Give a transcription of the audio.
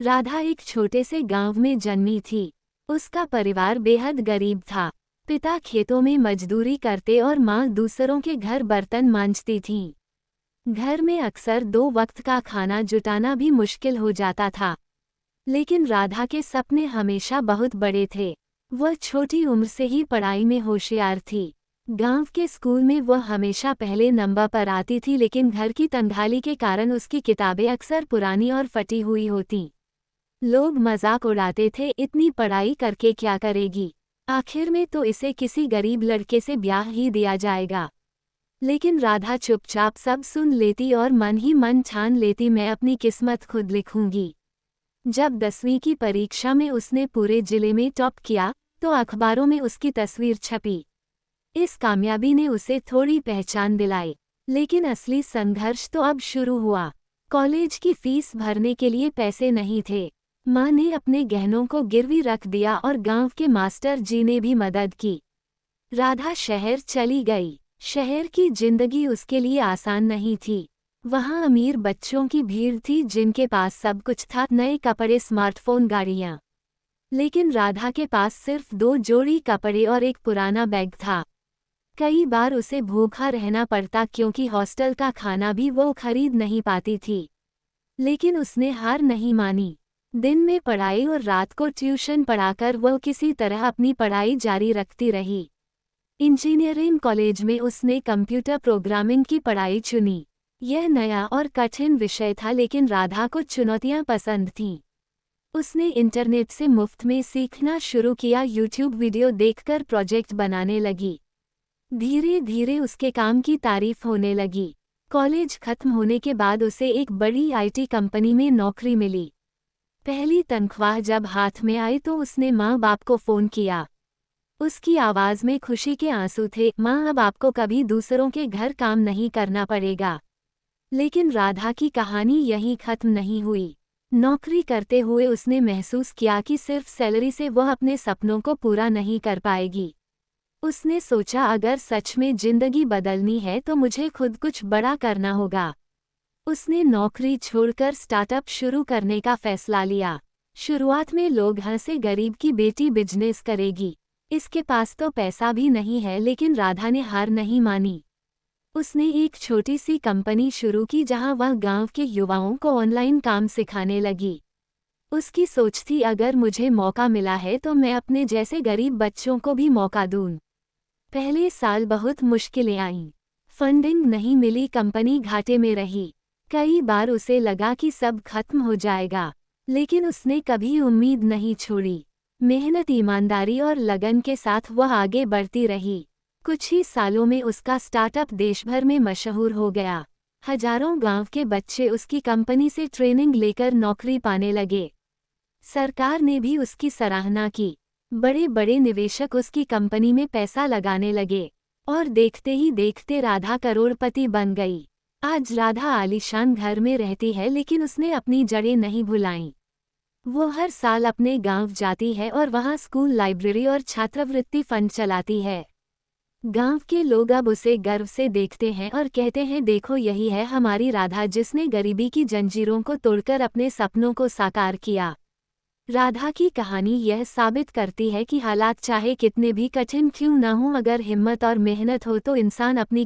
राधा एक छोटे से गांव में जन्मी थी। उसका परिवार बेहद गरीब था। पिता खेतों में मजदूरी करते और माँ दूसरों के घर बर्तन मांजती थीं। घर में अक्सर 2 वक्त का खाना जुटाना भी मुश्किल हो जाता था। लेकिन राधा के सपने हमेशा बहुत बड़े थे। वह छोटी उम्र से ही पढ़ाई में होशियार थी। गांव के स्कूल में वह हमेशा पहले नंबर पर आती थी, लेकिन घर की तंगहाली के कारण उसकी किताबें अक्सर पुरानी और फटी हुई होतीं। लोग मजाक उड़ाते थे, इतनी पढ़ाई करके क्या करेगी, आखिर में तो इसे किसी गरीब लड़के से ब्याह ही दिया जाएगा। लेकिन राधा चुपचाप सब सुन लेती और मन ही मन ठान लेती, मैं अपनी किस्मत खुद लिखूंगी। जब 10वीं की परीक्षा में उसने पूरे जिले में टॉप किया तो अखबारों में उसकी तस्वीर छपी। इस कामयाबी ने उसे थोड़ी पहचान दिलाई, लेकिन असली संघर्ष तो अब शुरू हुआ। कॉलेज की फीस भरने के लिए पैसे नहीं थे। माँ ने अपने गहनों को गिरवी रख दिया और गांव के मास्टर जी ने भी मदद की। राधा शहर चली गई। शहर की जिंदगी उसके लिए आसान नहीं थी। वहाँ अमीर बच्चों की भीड़ थी जिनके पास सब कुछ था, नए कपड़े, स्मार्टफोन, गाड़ियाँ। लेकिन राधा के पास सिर्फ 2 जोड़ी कपड़े और एक पुराना बैग था। कई बार उसे भूखा रहना पड़ता क्योंकि हॉस्टल का खाना भी वो खरीद नहीं पाती थी। लेकिन उसने हार नहीं मानी। दिन में पढ़ाई और रात को ट्यूशन पढ़ाकर वो किसी तरह अपनी पढ़ाई जारी रखती रही। इंजीनियरिंग कॉलेज में उसने कंप्यूटर प्रोग्रामिंग की पढ़ाई चुनी। यह नया और कठिन विषय था, लेकिन राधा को चुनौतियां पसंद थीं। उसने इंटरनेट से मुफ्त में सीखना शुरू किया, यूट्यूब वीडियो देखकर प्रोजेक्ट बनाने लगी। धीरे धीरे उसके काम की तारीफ होने लगी। कॉलेज खत्म होने के बाद उसे एक बड़ी आईटी कंपनी में नौकरी मिली। पहली तनख्वाह जब हाथ में आई तो उसने माँ बाप को फ़ोन किया। उसकी आवाज़ में खुशी के आंसू थे, माँ अब आपको कभी दूसरों के घर काम नहीं करना पड़ेगा। लेकिन राधा की कहानी यहीं खत्म नहीं हुई। नौकरी करते हुए उसने महसूस किया कि सिर्फ सैलरी से वह अपने सपनों को पूरा नहीं कर पाएगी। उसने सोचा, अगर सच में जिंदगी बदलनी है तो मुझे खुद कुछ बड़ा करना होगा। उसने नौकरी छोड़कर स्टार्टअप शुरू करने का फैसला लिया। शुरुआत में लोग हंसे, गरीब की बेटी बिजनेस करेगी, इसके पास तो पैसा भी नहीं है। लेकिन राधा ने हार नहीं मानी। उसने एक छोटी सी कंपनी शुरू की जहां वह गांव के युवाओं को ऑनलाइन काम सिखाने लगी। उसकी सोच थी, अगर मुझे मौका मिला है तो मैं अपने जैसे गरीब बच्चों को भी मौका दूं। पहले साल बहुत मुश्किलें आईं। फंडिंग नहीं मिली, कंपनी घाटे में रही। कई बार उसे लगा कि सब खत्म हो जाएगा, लेकिन उसने कभी उम्मीद नहीं छोड़ी। मेहनत, ईमानदारी और लगन के साथ वह आगे बढ़ती रही। कुछ ही सालों में उसका स्टार्टअप देश भर में मशहूर हो गया। हजारों गांव के बच्चे उसकी कंपनी से ट्रेनिंग लेकर नौकरी पाने लगे। सरकार ने भी उसकी सराहना की। बड़े बड़े निवेशक उसकी कंपनी में पैसा लगाने लगे और देखते ही देखते राधा करोड़पति बन गई। आज राधा आलीशान घर में रहती है, लेकिन उसने अपनी जड़ें नहीं भुलाईं। वो हर साल अपने गांव जाती है और वहां स्कूल, लाइब्रेरी और छात्रवृत्ति फंड चलाती है। गांव के लोग अब उसे गर्व से देखते हैं और कहते हैं, देखो यही है हमारी राधा जिसने गरीबी की जंजीरों को तोड़कर अपने सपनों को साकार किया। राधा की कहानी यह साबित करती है कि हालात चाहे कितने भी कठिन क्यों न हों, अगर हिम्मत और मेहनत हो तो इंसान अपनी